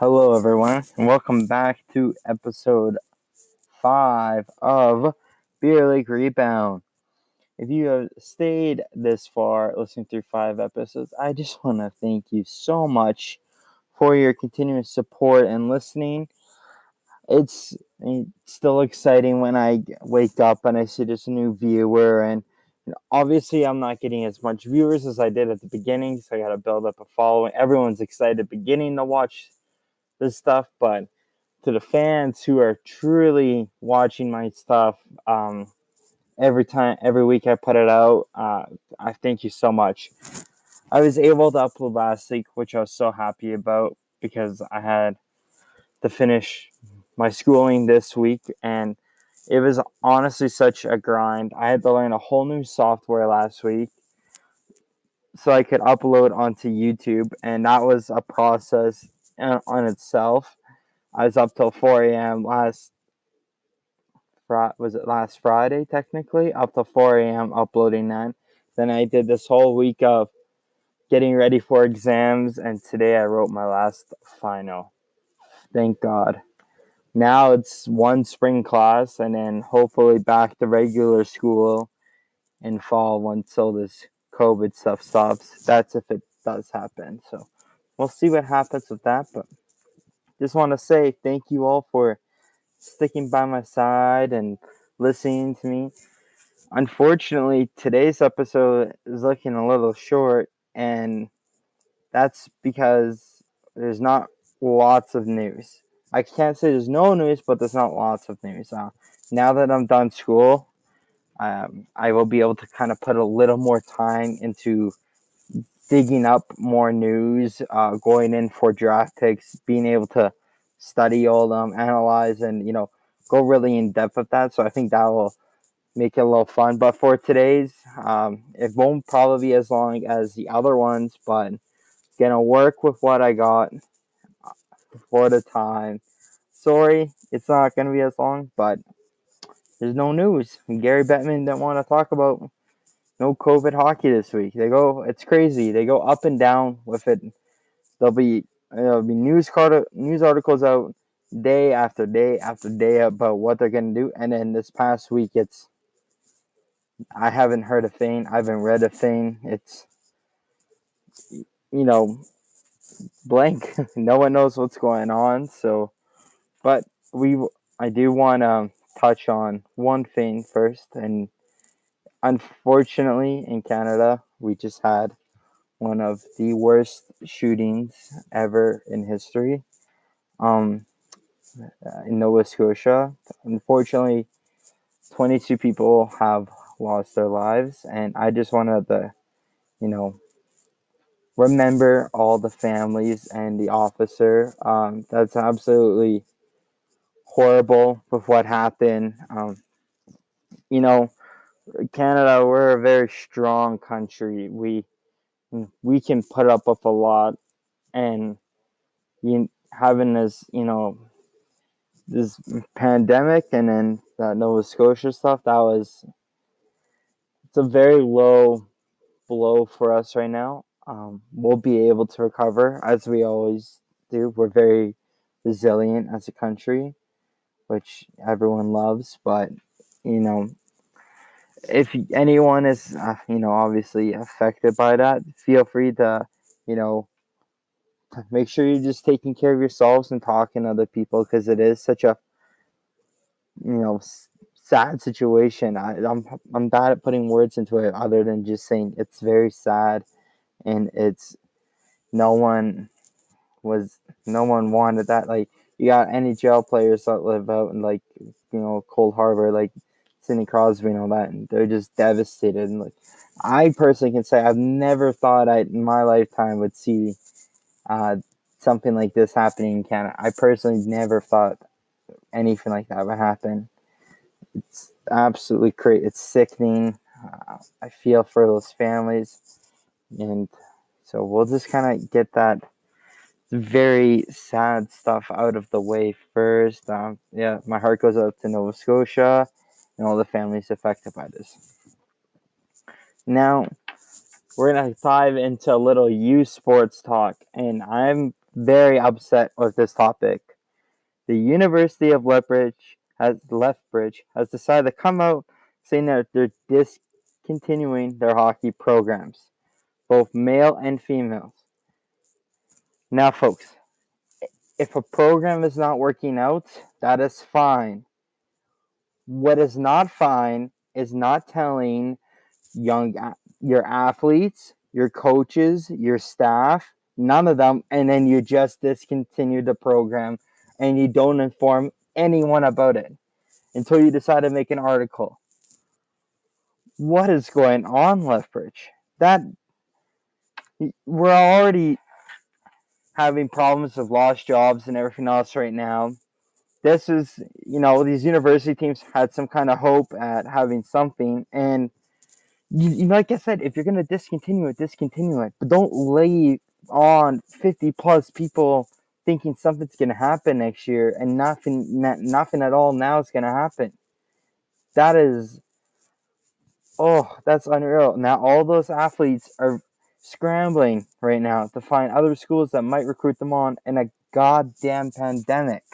Hello, everyone, and welcome back to episode 5 of Beer League Rebound. If you have stayed this far listening through 5 episodes, I just want to thank you so much for your continuous support and listening. It's still exciting when I wake up and I see this new viewer, and obviously I'm not getting as much viewers as I did at the beginning, so I got to build up a following. Everyone's excited beginning to watch this stuff, but to the fans who are truly watching my stuff every week I put it out, I thank you so much. I was able to upload last week, which I was so happy about because I had to finish my schooling this week, and it was honestly such a grind. I had to learn a whole new software last week so I could upload onto YouTube, and that was a process on itself. I was up till 4 a.m. last Friday, technically, up till 4 a.m. uploading that. Then I did this whole week of getting ready for exams, and today I wrote my last final. Thank God. Now it's one spring class, and then hopefully back to regular school in fall until this COVID stuff stops. That's if it does happen. So we'll see what happens with that. But just want to say thank you all for sticking by my side and listening to me. Unfortunately, today's episode is looking a little short, and that's because there's not lots of news. I can't say there's no news, but there's not lots of news. Now that I'm done school, I will be able to kind of put a little more time into digging up more news, going in for draft picks, being able to study all them, analyze, and go really in depth with that. So I think that will make it a little fun. But for today's, it won't probably be as long as the other ones, but gonna work with what I got for the time. Sorry, it's not gonna be as long, but there's no news. Gary Bettman didn't want to talk about no COVID hockey this week. It's crazy. They go up and down with it. There'll be news articles out day after day after day about what they're gonna do, and then this past week I haven't heard a thing. I haven't read a thing. It's you know blank. No one knows what's going on. So, but I do want to touch on one thing first, and unfortunately, in Canada, we just had one of the worst shootings ever in history. Um, in Nova Scotia, unfortunately, 22 people have lost their lives, and I just wanted to, you know, remember all the families and the officer. That's absolutely horrible with what happened. You know, Canada, we're a very strong country. We can put up with a lot, and having this pandemic and then that Nova Scotia stuff, it's a very low blow for us right now. We'll be able to recover as we always do. We're very resilient as a country, which everyone loves. But you know, if anyone is obviously affected by that, feel free to you know make sure you're just taking care of yourselves and talking to other people, because it is such a sad situation. I'm bad at putting words into it other than just saying it's very sad, and it's no one no one wanted that. Like, you got NHL players that live out in Cold Harbor, like Sidney Crosby and all that, and they're just devastated. And like, I personally can say I've never thought I in my lifetime would see something like this happening in Canada. I personally never thought anything like that would happen. It's absolutely crazy. It's sickening. I feel for those families, and so we'll just kind of get that very sad stuff out of the way first. My heart goes out to Nova Scotia and all the families affected by this. Now, we're going to dive into a little U Sports talk, and I'm very upset with this topic. The University of Lethbridge has decided to come out saying that they're discontinuing their hockey programs, both male and females. Now, folks, if a program is not working out, that is fine. What is not fine is not telling your athletes, your coaches, your staff, none of them, and then you just discontinue the program and you don't inform anyone about it until you decide to make an article. What is going on, Lethbridge? That we're already having problems with lost jobs and everything else right now. This is, these university teams had some kind of hope at having something, and like I said, if you're going to discontinue it, but don't lay on 50 plus people thinking something's going to happen next year and nothing at all now is going to happen. That is, that's unreal. Now all those athletes are scrambling right now to find other schools that might recruit them on in a goddamn pandemic.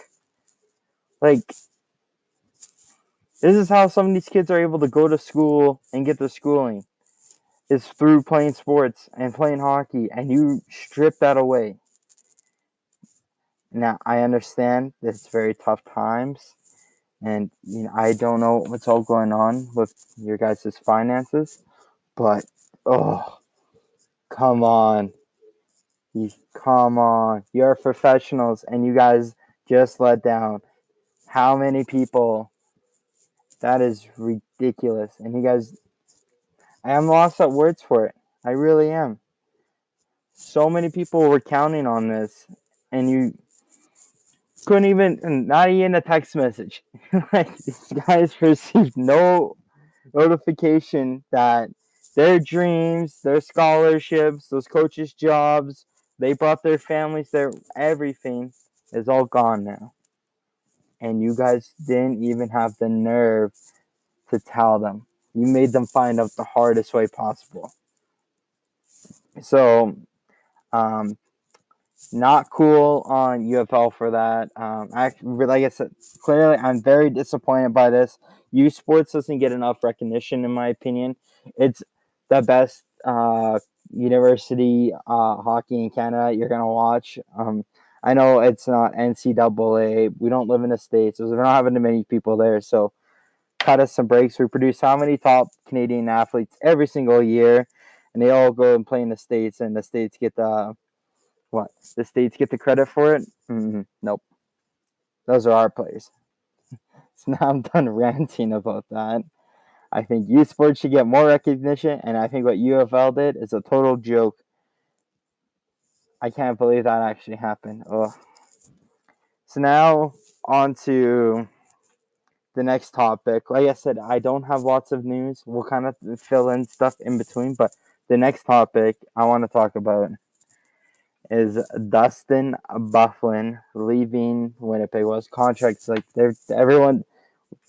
Like, this is how some of these kids are able to go to school and get their schooling, is through playing sports and playing hockey, and you strip that away. Now, I understand it's very tough times, and I don't know what's all going on with your guys' finances, but come on. You're professionals, and you guys just let down how many people? That is ridiculous. And you guys, I am lost at words for it. I really am. So many people were counting on this, and you couldn't even, not even a text message. Like, these guys received no notification that their dreams, their scholarships, those coaches' jobs, they brought their families there, everything is all gone now. And you guys didn't even have the nerve to tell them. You made them find out the hardest way possible. So, not cool on UofL for that. Like I said, clearly I'm very disappointed by this. U Sports doesn't get enough recognition, in my opinion. It's the best university hockey in Canada you're going to watch. I know it's not NCAA. We don't live in the States, so we're not having many people there. So cut us some breaks. We produce how many top Canadian athletes every single year, and they all go and play in the States, and the States get the credit for it? Nope. Those are our players. So now I'm done ranting about that. I think U Sports should get more recognition, and I think what UofL did is a total joke. I can't believe that actually happened. So now on to the next topic. Like I said, I don't have lots of news. We'll kind of fill in stuff in between, but the next topic I want to talk about is Dusting Byfuglien leaving Winnipeg. Well, his contract's like everyone.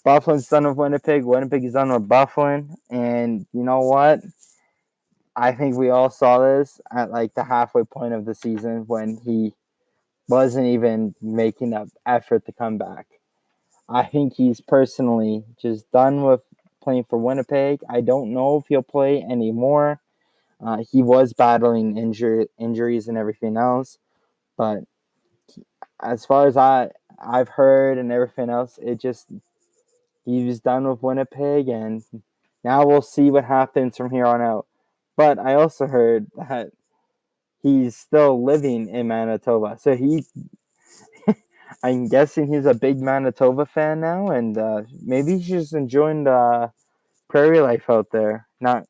Byfuglien's done with Winnipeg. Winnipeg is done with Byfuglien, and you know what? I think we all saw this at like the halfway point of the season when he wasn't even making an effort to come back. I think he's personally just done with playing for Winnipeg. I don't know if he'll play anymore. He was battling injuries and everything else, but as far as I've heard and everything else, he was done with Winnipeg, and now we'll see what happens from here on out. But I also heard that he's still living in Manitoba, so I'm guessing he's a big Manitoba fan now, and maybe he's just enjoying the prairie life out there. Not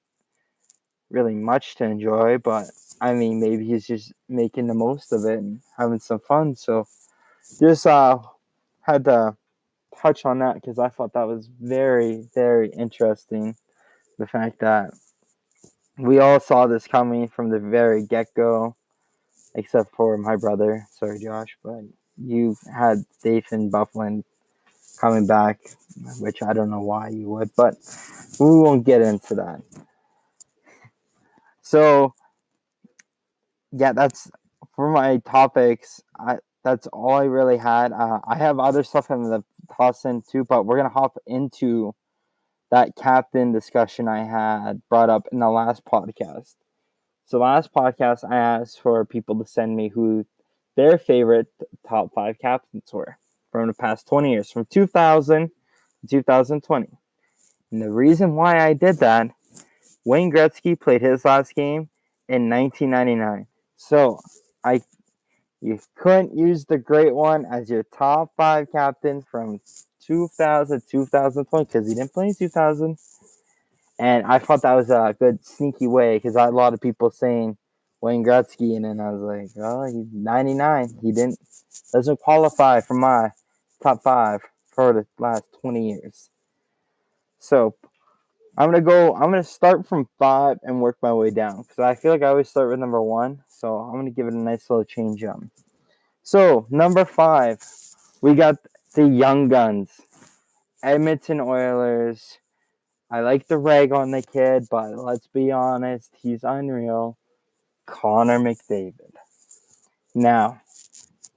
really much to enjoy, but I mean, maybe he's just making the most of it and having some fun. So just had to touch on that because I thought that was very, very interesting. The fact that we all saw this coming from the very get-go, except for my brother. Sorry, Josh, but you had Dusting Byfuglien coming back, which I don't know why you would, but we won't get into that. So, yeah, that's for my topics, that's all I really had. I have other stuff I'm gonna toss in too, but we're gonna hop into that captain discussion I had brought up in the last podcast. So last podcast, I asked for people to send me who their favorite top 5 captains were from the past 20 years, from 2000 to 2020. And the reason why I did that, Wayne Gretzky played his last game in 1999. So I you couldn't use the great one as your top 5 captain from 2000 to 2020 because he didn't play in 2000. And I thought that was a good sneaky way because I had a lot of people saying Wayne Gretzky, and then I was like, oh, he's 99. He doesn't qualify for my top 5 for the last 20 years. So I'm gonna start from 5 and work my way down because I feel like I always start with number 1. So I'm gonna give it a nice little change up. So number 5, we got the young guns, Edmonton Oilers. I like the rag on the kid, but let's be honest, he's unreal. Connor McDavid. Now,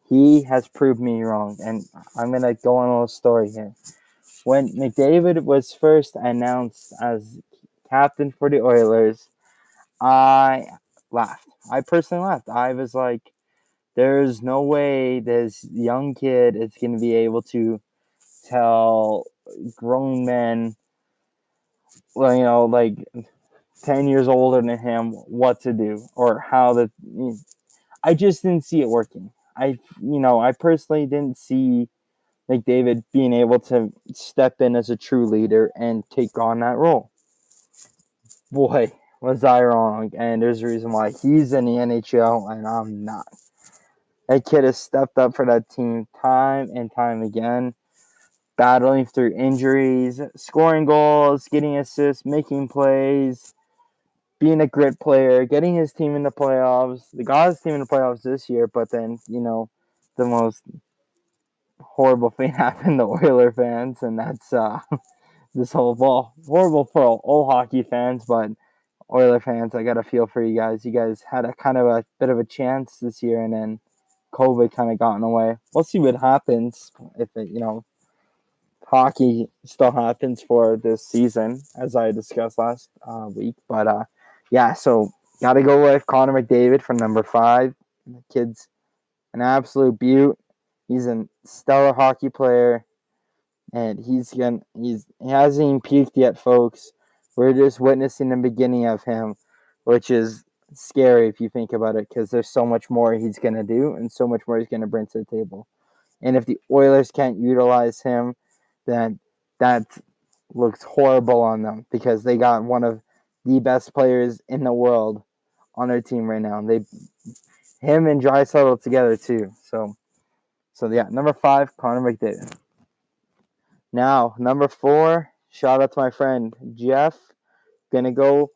he has proved me wrong, and I'm going to go on a little story here. When McDavid was first announced as captain for the Oilers, I laughed. I personally laughed. I was like, there's no way this young kid is going to be able to tell grown men, well, like 10 years older than him what to do or how to. I just didn't see it working. I personally didn't see McDavid being able to step in as a true leader and take on that role. Boy, was I wrong. And there's a reason why he's in the NHL and I'm not. That kid has stepped up for that team time and time again, battling through injuries, scoring goals, getting assists, making plays, being a grit player, getting his team in the playoffs. They got his team in the playoffs this year, but then, the most horrible thing happened to Oiler fans, and that's this whole ball. Horrible for all hockey fans, but Oiler fans, I got to feel for you guys. You guys had a kind of a bit of a chance this year, and then COVID kind of got in the way. We'll see what happens if it, hockey still happens for this season, as I discussed last week. But yeah, so got to go with Connor McDavid for number 5. The kid's an absolute beaut. He's a stellar hockey player, and he hasn't even peaked yet, folks. We're just witnessing the beginning of him, which is scary if you think about it, because there's so much more he's gonna do and so much more he's gonna bring to the table. And if the Oilers can't utilize him, then that looks horrible on them because they got one of the best players in the world on their team right now. Him and Draisaitl together too. So yeah, number 5, Connor McDavid. Now, number 4, shout out to my friend Jeff. Gonna go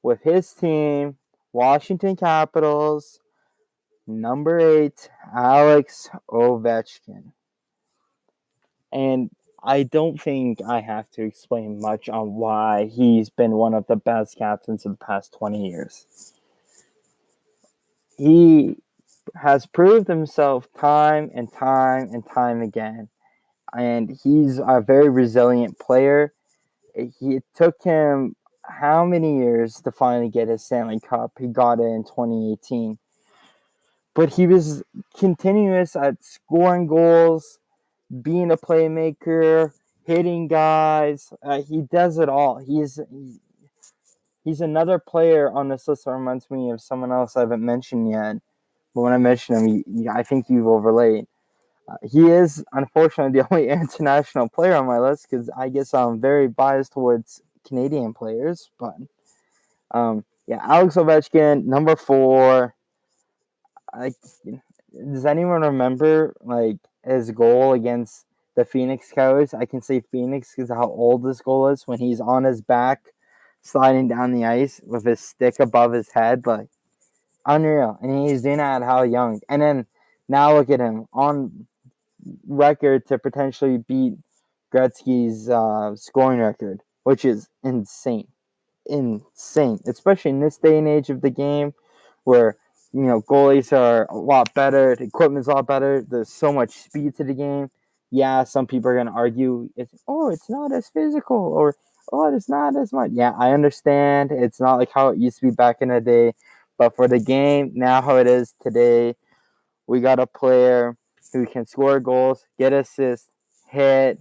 with his team, Washington Capitals. Number 8, Alex Ovechkin. And I don't think I have to explain much on why he's been one of the best captains of the past 20 years. He has proved himself time and time and time again. And he's a very resilient player. It took him how many years to finally get his Stanley Cup? He got it in 2018. But he was continuous at scoring goals, being a playmaker, hitting guys. He does it all. He's another player on this list that reminds me of someone else I haven't mentioned yet. But when I mention him, I think you will relate. He is, unfortunately, the only international player on my list because I guess I'm very biased towards Canadian players. But, yeah, Alex Ovechkin, number 4. Does anyone remember, his goal against the Phoenix Coyotes? I can say Phoenix because how old this goal is when he's on his back sliding down the ice with his stick above his head. Unreal. And he's doing that at how young. And then now look at him on record to potentially beat Gretzky's scoring record, which is insane. Insane. Especially in this day and age of the game where Goalies are a lot better. The equipment's a lot better. There's so much speed to the game. Yeah, some people are going to argue, it's not as physical, or, it's not as much. Yeah, I understand. It's not like how it used to be back in the day. But for the game, now how it is today, we got a player who can score goals, get assists, hit,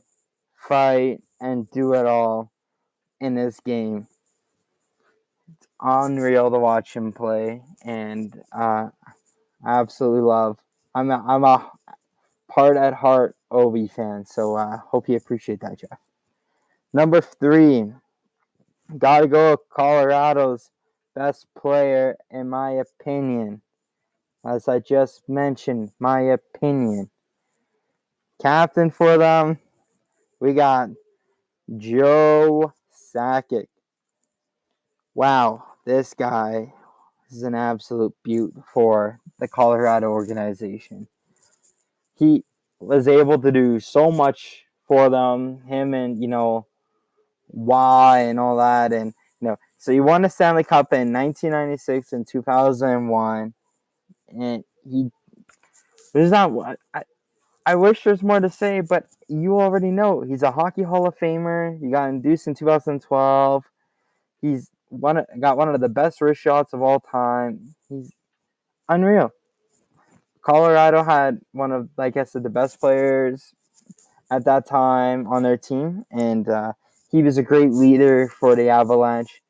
fight, and do it all in this game. It's unreal to watch him play, and I absolutely love. I'm a part at heart Ovi fan, so I hope you appreciate that, Jeff. Number 3, gotta go Colorado's best player, in my opinion. As I just mentioned, my opinion. Captain for them, we got Joe Sakic. Wow, this guy is an absolute beaut for the Colorado organization. He was able to do so much for them, him and, Y and all that. And, so he won the Stanley Cup in 1996 and 2001. And there's not, I wish there's more to say, but you already know. He's a Hockey Hall of Famer. He got induced in 2012. He's got one of the best wrist shots of all time. He's unreal. Colorado had one of, like I said, the best players at that time on their team, and he was a great leader for the Avalanche.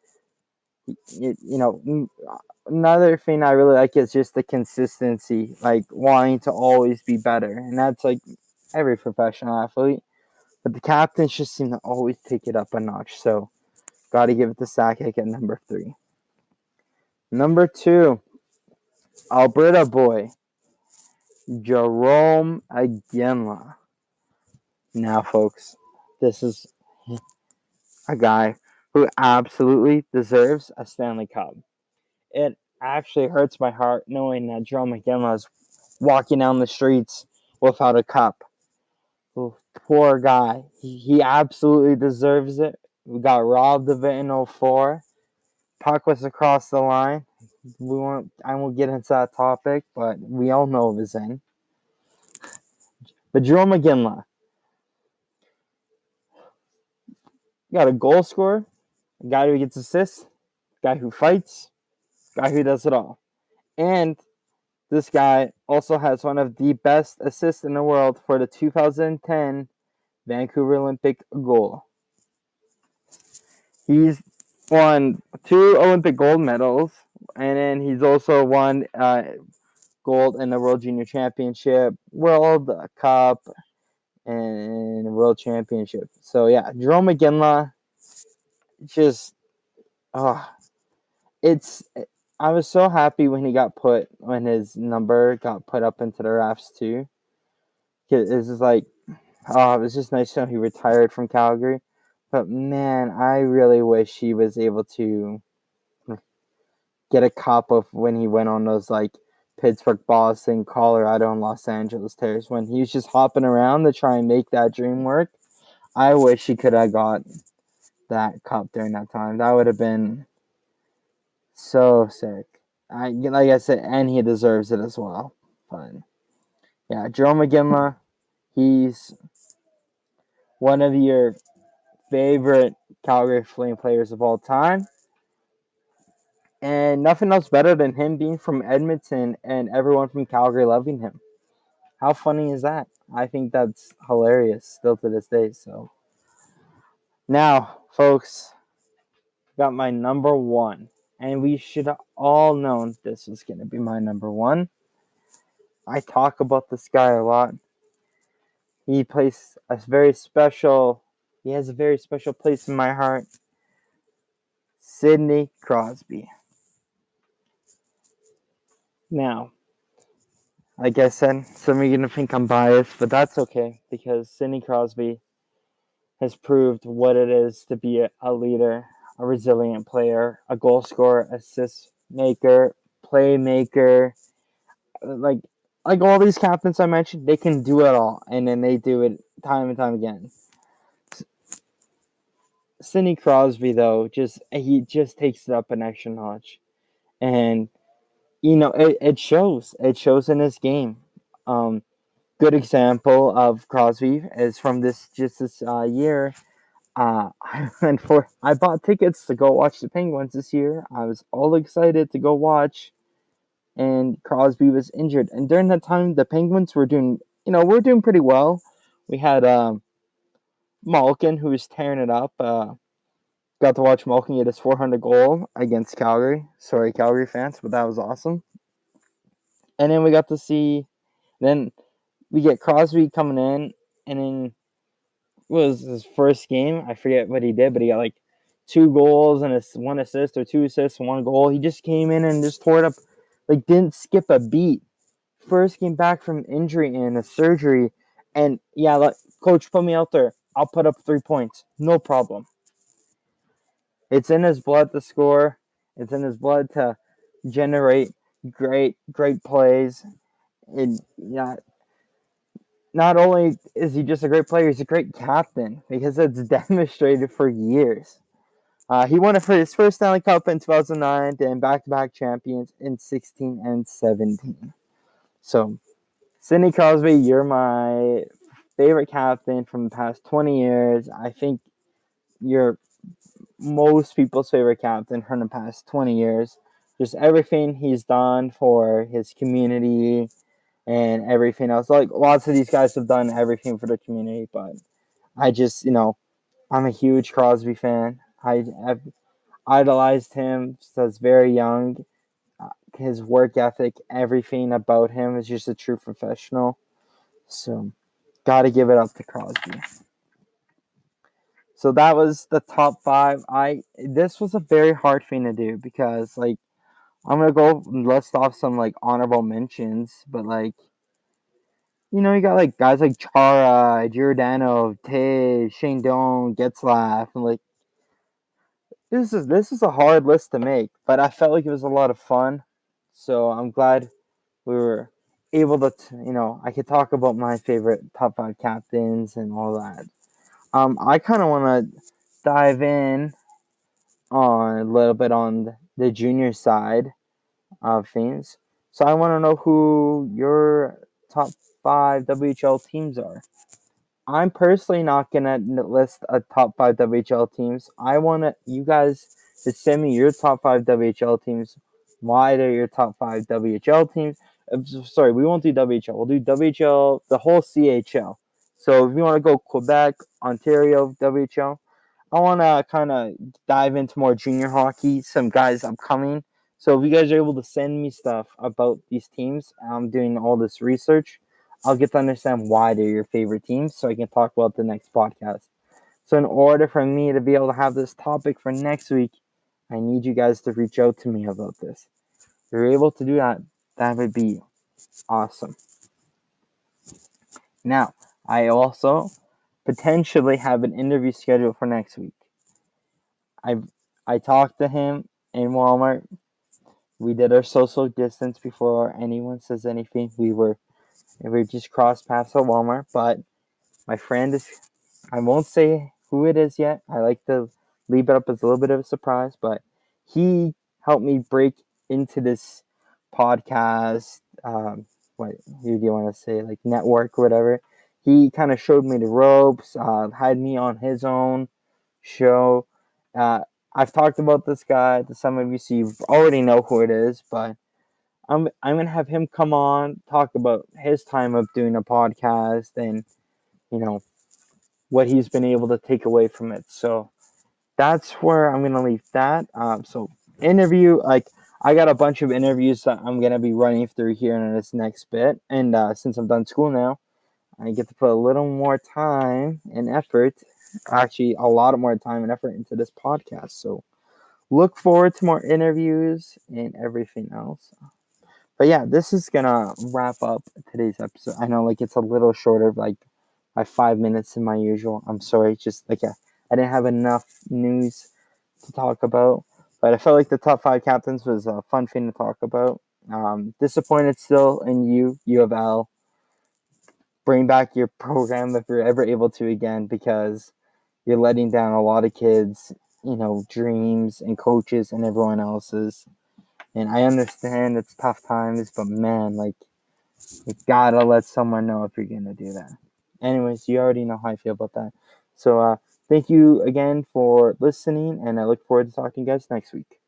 Another thing I really like is just the consistency, like wanting to always be better, and that's like every professional athlete. But the captains just seem to always take it up a notch. So, got to give it to Sakic at number 3. Number 2, Alberta boy, Jarome Iginla. Now, folks, this is a guy who absolutely deserves a Stanley Cup. It actually hurts my heart knowing that Jarome Iginla is walking down the streets without a cup. Oh, poor guy. He absolutely deserves it. We got robbed of it in 2004. Puck was across the line. I won't get into that topic, but we all know it was in. But Jarome Iginla, you got a goal scorer, a guy who gets assists, a guy who fights, a guy who does it all. And this guy also has one of the best assists in the world for the 2010 Vancouver Olympic goal. He's won 2 Olympic gold medals, and then he's also won gold in the World Junior Championship, World Cup, and World Championship. So, yeah, Jarome Iginla, just, I was so happy when his number got put up into the rafts too. It's just like, it was just nice to know he retired from Calgary. But man, I really wish he was able to get a cup of when he went on those like Pittsburgh, Boston, Colorado, and Los Angeles tears, when he was just hopping around to try and make that dream work. I wish he could have got that cup during that time. That would have been so sick. Like I said, and he deserves it as well. But yeah, Jarome Iginla, he's one of your favorite Calgary Flame players of all time. And nothing else better than him being from Edmonton and everyone from Calgary loving him. How funny is that? I think that's hilarious still to this day. So now, folks, got my number 1. And we should have all known this was going to be my number 1. I talk about this guy a lot. He has a very special place in my heart. Sidney Crosby. Now, like I said, some of you are going to think I'm biased, but that's okay, because Sidney Crosby has proved what it is to be a leader, a resilient player, a goal scorer, assist maker, playmaker. Like all these captains I mentioned, they can do it all, and then they do it time and time again. Sidney Crosby, though, he just takes it up an extra notch. And it shows. It shows in his game. Good example of Crosby is from this year. I bought tickets to go watch the Penguins this year. I was all excited to go watch, and Crosby was injured. And during that time, the Penguins were doing, we're doing pretty well. We had Malkin, who was tearing it up. Got to watch Malkin get his 400 goal against Calgary. Sorry, Calgary fans, but that was awesome. And then we got to see, then we get Crosby coming in, and then it was his first game. I forget what he did, but he got like 2 goals and one assist, or 2 assists, 1 goal. He just came in and just tore it up, like didn't skip a beat. First came back from injury and a surgery, and yeah, coach, put me out there. I'll put up 3 points, no problem. It's in his blood to score. It's in his blood to generate great plays. And yeah, not only is he just a great player, he's a great captain, because it's demonstrated for years. He won it for his first Stanley Cup in 2009, and back-to-back champions in 16 and 17. So, Sidney Crosby, you're my favorite captain from the past 20 years. I think you're most people's favorite captain from the past 20 years. Just everything he's done for his community and everything else. Like, lots of these guys have done everything for the community, but I just, I'm a huge Crosby fan. I've idolized him since very young. His work ethic, everything about him is just a true professional. So, got to give it up to Crosby. So that was the top 5. This was a very hard thing to do, because I'm gonna go list off some honorable mentions, but you got guys like Chara, Giordano, Tage, Shane Doan, Getzlaff, and this is a hard list to make, but I felt like it was a lot of fun. So I'm glad we were able to, I could talk about my favorite top 5 captains and all that. I kind of want to dive in on a little bit on the junior side of things. So I want to know who your top 5 WHL teams are. I'm personally not going to list a top 5 WHL teams. I want you guys to send me your top 5 WHL teams. Why they're your top 5 WHL teams. Sorry, we won't do WHL. We'll do WHL, the whole CHL. So if you want to go Quebec, Ontario, WHL, I want to kind of dive into more junior hockey, some guys upcoming. So if you guys are able to send me stuff about these teams, I'm doing all this research, I'll get to understand why they're your favorite teams, so I can talk about the next podcast. So in order for me to be able to have this topic for next week, I need you guys to reach out to me about this. If you're able to do that, that would be awesome. Now, I also potentially have an interview scheduled for next week. I talked to him in Walmart. We did our social distance before anyone says anything. We just crossed paths at Walmart, but my friend is, I won't say who it is yet. I like to leave it up as a little bit of a surprise, but he helped me break into this podcast, what do you want to say, network or whatever. He kind of showed me the ropes, had me on his own show. I've talked about this guy to some of you, so you already know who it is, but I'm gonna have him come on, talk about his time of doing a podcast and what he's been able to take away from it. So that's where I'm gonna leave that. So interview, I got a bunch of interviews that I'm gonna be running through here in this next bit, and since I'm done school now, I get to put a little more time and effort, actually a lot more time and effort into this podcast. So look forward to more interviews and everything else. But yeah, this is gonna wrap up today's episode. I know it's a little shorter, by 5 minutes than my usual. I'm sorry, just I didn't have enough news to talk about. But I felt like the top 5 captains was a fun thing to talk about. Disappointed still in you, UofL. Bring back your program if you're ever able to again, because you're letting down a lot of kids, dreams and coaches and everyone else's. And I understand it's tough times, but man, like, you gotta let someone know if you're gonna do that. Anyways, you already know how I feel about that. So, thank you again for listening, and I look forward to talking to you guys next week.